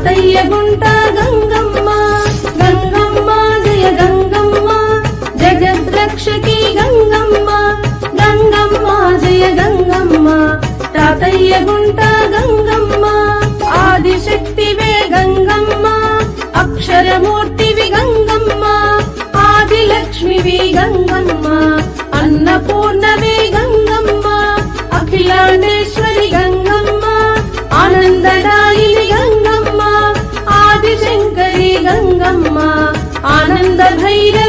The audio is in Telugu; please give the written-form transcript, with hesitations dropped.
తాతయ్య గుంట గంగమ్మ గంగమ్మ జయ గంగమ్మ జగద్రక్షకి గంగమ్మ గంగమ్మ జయ గంగమ్మ తాతయ్య గుంట గంగమ్మ ఆదిశక్తివే గంగమ్మ అక్షరమూర్తివి గంగమ్మ ఆదిలక్ష్మివి గంగమ్మ అన్నపూర్ణవే గంగమ్మ అఖిలాండేశ్వరి గంగమ్మ ఆనందదాయిని గంగమ్మ ఆదిశంకరి గంగమ్మ ఆనంద భైరవి